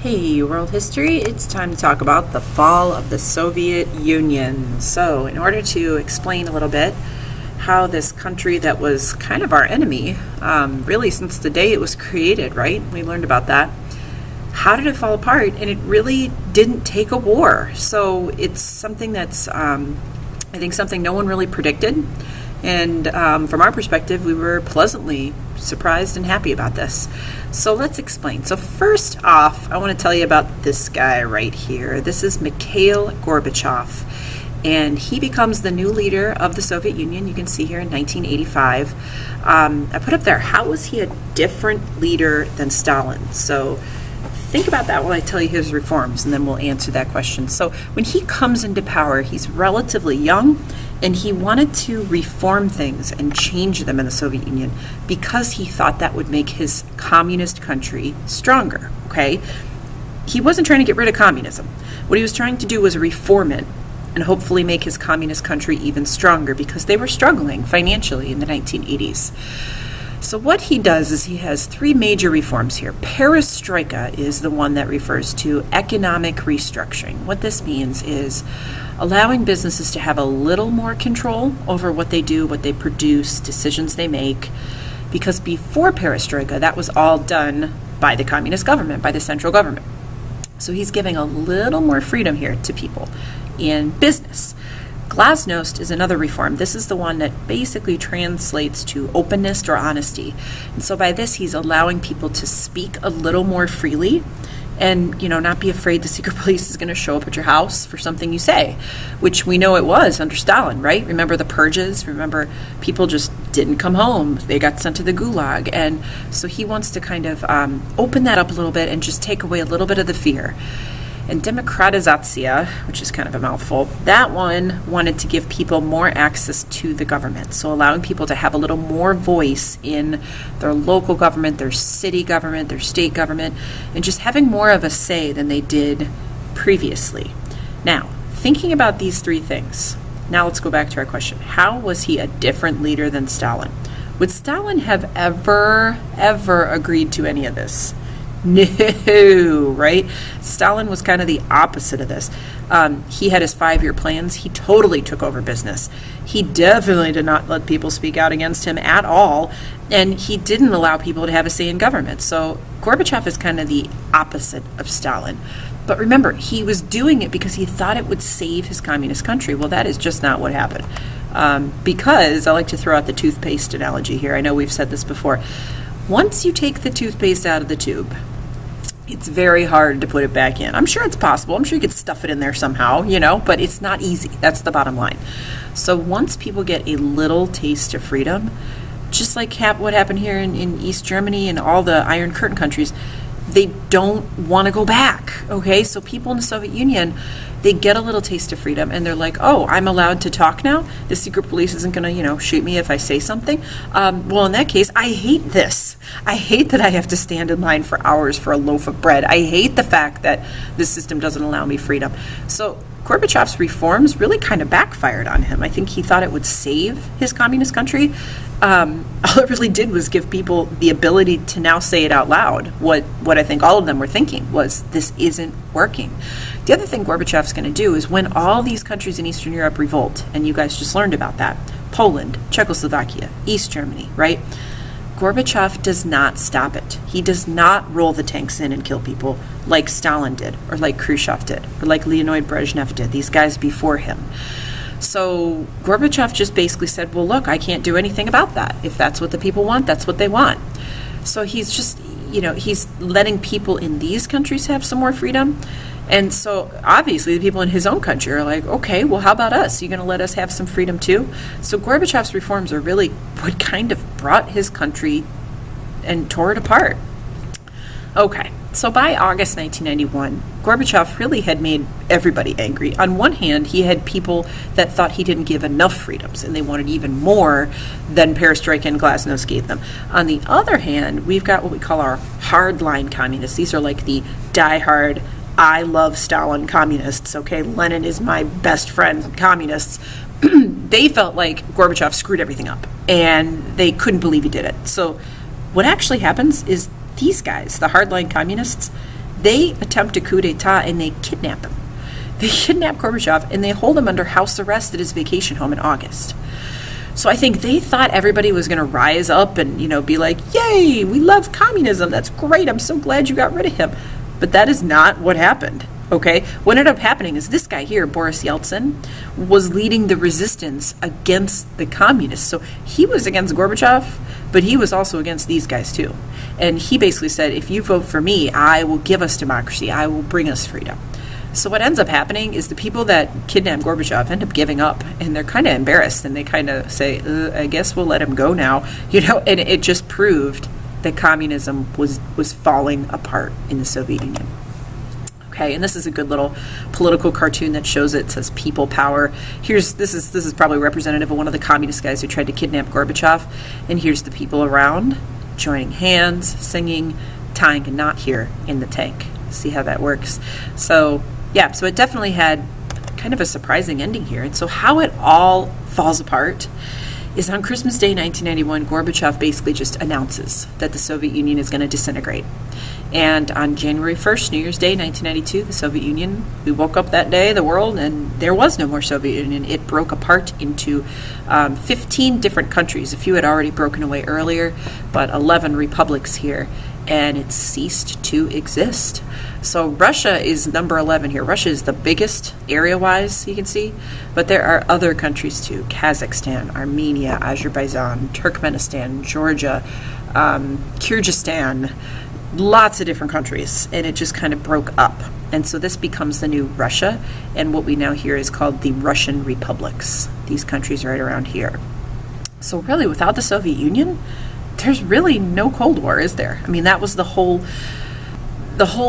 Hey, world history, it's time to talk about the fall of the Soviet Union. So, in order to explain a little bit how this country that was kind of our enemy, really since the day it was created, right? We learned about that. How did it fall apart? And it really didn't take a war. So, it's something that's, I think, something no one really predicted. And from our perspective, we were pleasantly surprised and happy about this. So let's explain. So first off, I want to tell you about this guy right here. This is Mikhail Gorbachev, and he becomes the new leader of the Soviet Union. You can see here in 1985. I put up there, how was he a different leader than Stalin? So think about that while I tell you his reforms, and then we'll answer that question. So when he comes into power, he's relatively young, and he wanted to reform things and change them in the Soviet Union because he thought that would make his communist country stronger, okay? He wasn't trying to get rid of communism. What he was trying to do was reform it and hopefully make his communist country even stronger because they were struggling financially in the 1980s. So what he does is he has three major reforms here. Perestroika is the one that refers to economic restructuring. What this means is allowing businesses to have a little more control over what they do, what they produce, decisions they make. Because before Perestroika, that was all done by the communist government, by the central government. So he's giving a little more freedom here to people in business. Glasnost is another reform. This is the one that basically translates to openness or honesty. And so by this, he's allowing people to speak a little more freely and, not be afraid the secret police is going to show up at your house for something you say, which we know it was under Stalin, right? Remember the purges? Remember people just didn't come home. They got sent to the gulag. And so he wants to kind of open that up a little bit and just take away a little bit of the fear. And Demokratizatsiya, which is kind of a mouthful, that one wanted to give people more access to the government. So allowing people to have a little more voice in their local government, their city government, their state government, and just having more of a say than they did previously. Now, thinking about these three things, now let's go back to our question. How was he a different leader than Stalin? Would Stalin have ever agreed to any of this? No, right? Stalin was kind of the opposite of this. He had his 5-year plans. He totally took over business. He definitely did not let people speak out against him at all, and he didn't allow people to have a say in government. So Gorbachev is kind of the opposite of Stalin. But remember, he was doing it because he thought it would save his communist country. Well, that is just not what happened. Because I like to throw out the toothpaste analogy here. I know we've said this before. Once you take the toothpaste out of the tube, it's very hard to put it back in. I'm sure it's possible. I'm sure you could stuff it in there somehow, but it's not easy. That's the bottom line. So once people get a little taste of freedom, just like what happened here in East Germany and all the Iron Curtain countries, they don't want to go back, okay? So people in the Soviet Union, they get a little taste of freedom, and they're like, oh, I'm allowed to talk now? The secret police isn't going to, shoot me if I say something? Well, in that case, I hate this. I hate that I have to stand in line for hours for a loaf of bread. I hate the fact that this system doesn't allow me freedom. So Gorbachev's reforms really kind of backfired on him. I think he thought it would save his communist country. All it really did was give people the ability to now say it out loud. What I think all of them were thinking was, this isn't working. The other thing Gorbachev's going to do is when all these countries in Eastern Europe revolt, and you guys just learned about that, Poland, Czechoslovakia, East Germany, right? Gorbachev does not stop it. He does not roll the tanks in and kill people like Stalin did, or like Khrushchev did, or like Leonid Brezhnev did, these guys before him. So Gorbachev just basically said, well, look, I can't do anything about that. If that's what the people want, that's what they want. So he's just, he's letting people in these countries have some more freedom. And so obviously the people in his own country are like, okay, well, how about us? Are you going to let us have some freedom too? So Gorbachev's reforms are really what kind of brought his country and tore it apart. Okay, so by August 1991, Gorbachev really had made everybody angry. On one hand, he had people that thought he didn't give enough freedoms, and they wanted even more than Perestroika and Glasnost gave them. On the other hand, we've got what we call our hardline communists. These are like the diehard, I love Stalin communists, okay? Lenin is my best friend communists. They felt like Gorbachev screwed everything up, and they couldn't believe he did it. So what actually happens is these guys, the hardline communists, they attempt a coup d'etat and they kidnap him. They kidnap Gorbachev and they hold him under house arrest at his vacation home in August. So I think they thought everybody was going to rise up and, be like, yay, we love communism. That's great. I'm so glad you got rid of him. But that is not what happened. Okay, what ended up happening is this guy here, Boris Yeltsin, was leading the resistance against the communists. So he was against Gorbachev, but he was also against these guys too. And he basically said, if you vote for me, I will give us democracy. I will bring us freedom. So what ends up happening is the people that kidnapped Gorbachev end up giving up, and they're kind of embarrassed, and they kind of say, I guess we'll let him go now. And it just proved that communism was falling apart in the Soviet Union. Okay, and this is a good little political cartoon that shows it. It says people power. This is probably representative of one of the communist guys who tried to kidnap Gorbachev. And here's the people around joining hands, singing, tying a knot here in the tank. See how that works. So it definitely had kind of a surprising ending here. And so how it all falls apart is on Christmas Day 1991, Gorbachev basically just announces that the Soviet Union is going to disintegrate. And on January 1st, New Year's Day, 1992, the Soviet Union, we woke up that day, the world, and there was no more Soviet Union. It broke apart into 15 different countries. A few had already broken away earlier, but 11 republics here, and it ceased to exist. So Russia is number 11 here. Russia is the biggest area-wise, you can see, but there are other countries too. Kazakhstan, Armenia, Azerbaijan, Turkmenistan, Georgia, Kyrgyzstan, lots of different countries, and it just kind of broke up. And so this becomes the new Russia, and what we now hear is called the Russian republics, these countries right around here. So really, without the Soviet Union, there's really no Cold War, is there? I mean, that was the whole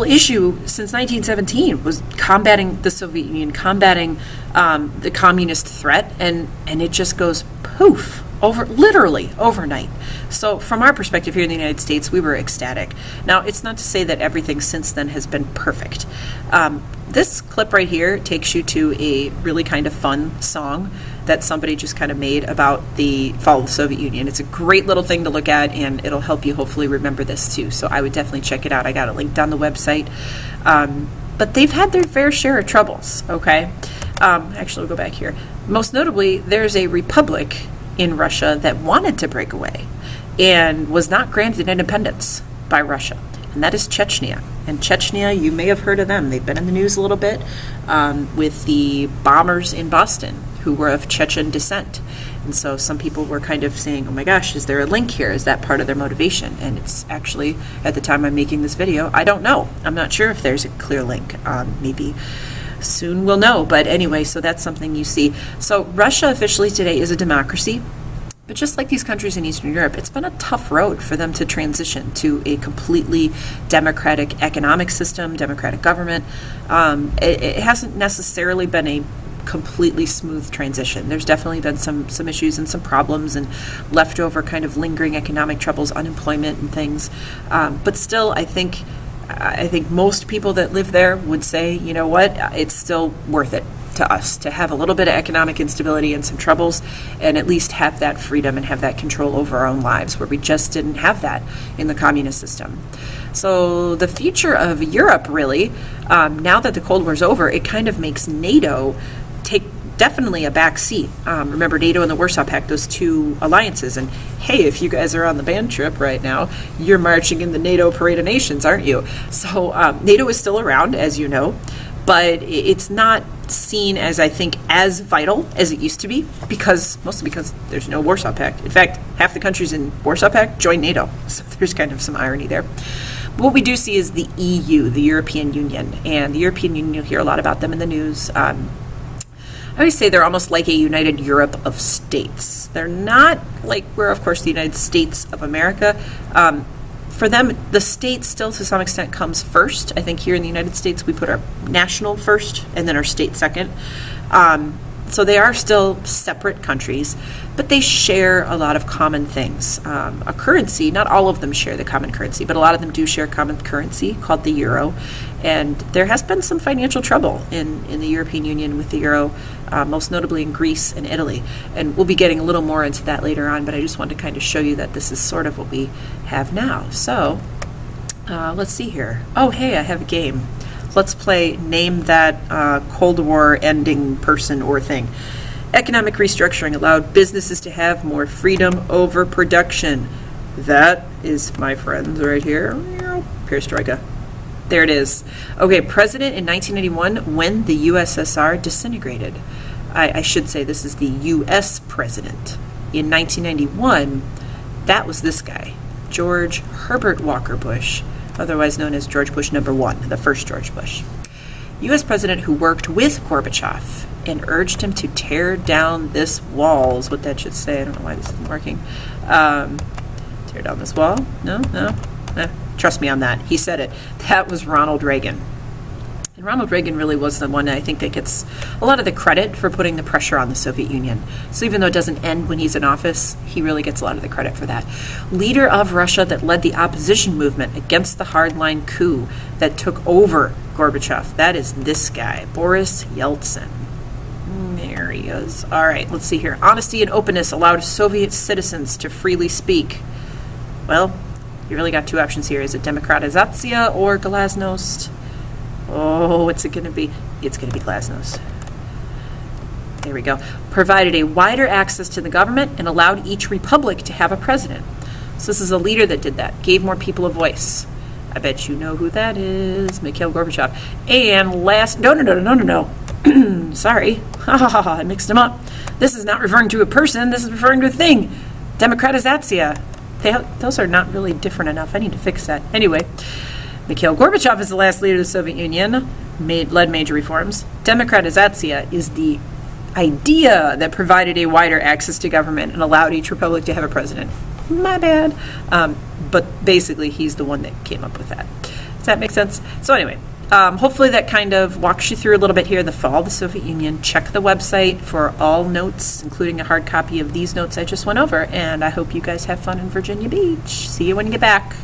issue since 1917 was combating the Soviet Union, combating the communist threat, and it just goes poof, literally overnight. So from our perspective here in the United States, we were ecstatic. Now, it's not to say that everything since then has been perfect. This clip right here takes you to a really kind of fun song that somebody just kind of made about the fall of the Soviet Union. It's a great little thing to look at, and it'll help you hopefully remember this too. So I would definitely check it out. I got it linked on the website. But they've had their fair share of troubles, okay? Actually, we'll go back here. Most notably, there's a republic in Russia that wanted to break away and was not granted independence by Russia, and that is Chechnya. And Chechnya, you may have heard of them. They've been in the news a little bit with the bombers in Boston who were of Chechen descent. And so some people were kind of saying, oh my gosh, is there a link here? Is that part of their motivation? And it's actually, at the time I'm making this video, I don't know. I'm not sure if there's a clear link. Maybe soon we'll know. But anyway, so that's something you see. So Russia officially today is a democracy. But just like these countries in Eastern Europe, it's been a tough road for them to transition to a completely democratic economic system, democratic government. It hasn't necessarily been a completely smooth transition. There's definitely been some issues and some problems and leftover kind of lingering economic troubles, unemployment and things. But still, I think most people that live there would say, you know what, it's still worth it to us to have a little bit of economic instability and some troubles, and at least have that freedom and have that control over our own lives, where we just didn't have that in the communist system. So the future of Europe, really, now that the Cold War's over, it kind of makes NATO take definitely a back seat. Remember, NATO and the Warsaw Pact, those two alliances, and hey, if you guys are on the band trip right now, you're marching in the NATO Parade of Nations, aren't you? So NATO is still around, as you know, but it's not seen as, I think, as vital as it used to be, mostly because there's no Warsaw Pact. In fact, half the countries in Warsaw Pact joined NATO, so there's kind of some irony there. What we do see is the EU, the European Union, and the European Union, you'll hear a lot about them in the news. I always say they're almost like a united Europe of states. They're not like we're, of course, the United States of America. For them, the state still, to some extent, comes first. I think here in the United States, we put our national first and then our state second. So they are still separate countries, but they share a lot of common things. A currency, not all of them share the common currency, but a lot of them do share common currency called the euro. And there has been some financial trouble in the European Union with the euro, most notably in Greece and Italy. And we'll be getting a little more into that later on, but I just wanted to kind of show you that this is sort of what we have now. So Let's see here. Oh, hey, I have a game. Let's play Name That Cold War Ending Person or Thing. Economic restructuring allowed businesses to have more freedom over production. That is, my friends, right here. Perestroika. There it is. Okay, president in 1981 when the USSR disintegrated. I should say this is the U.S. president. In 1991, that was this guy, George Herbert Walker Bush, otherwise known as George Bush #1, the first George Bush. U.S. president who worked with Gorbachev and urged him to tear down this wall is what that should say. I don't know why this isn't working. Tear down this wall? No. Trust me on that. He said it. That was Ronald Reagan. And Ronald Reagan really was the one I think that gets a lot of the credit for putting the pressure on the Soviet Union. So even though it doesn't end when he's in office, he really gets a lot of the credit for that. Leader of Russia that led the opposition movement against the hardline coup that took over Gorbachev. That is this guy, Boris Yeltsin. There he is. All right, let's see here. Honesty and openness allowed Soviet citizens to freely speak. Well, you really got two options here. Is it democratizatsiya or glasnost? Oh, what's it going to be? It's going to be glasnost. There we go. Provided a wider access to the government and allowed each republic to have a president. So this is a leader that did that, gave more people a voice. I bet you know who that is, Mikhail Gorbachev. And last, no. Sorry, I mixed them up. This is not referring to a person, this is referring to a thing. Democratizatsiya. Those are not really different enough. I need to fix that. Anyway, Mikhail Gorbachev is the last leader of the Soviet Union, led major reforms. Democratizatsiya is the idea that provided a wider access to government and allowed each republic to have a president. My bad. But basically, he's the one that came up with that. Does that make sense? So anyway, hopefully that kind of walks you through a little bit here, the fall of the Soviet Union. Check the website for all notes, including a hard copy of these notes I just went over. And I hope you guys have fun in Virginia Beach. See you when you get back.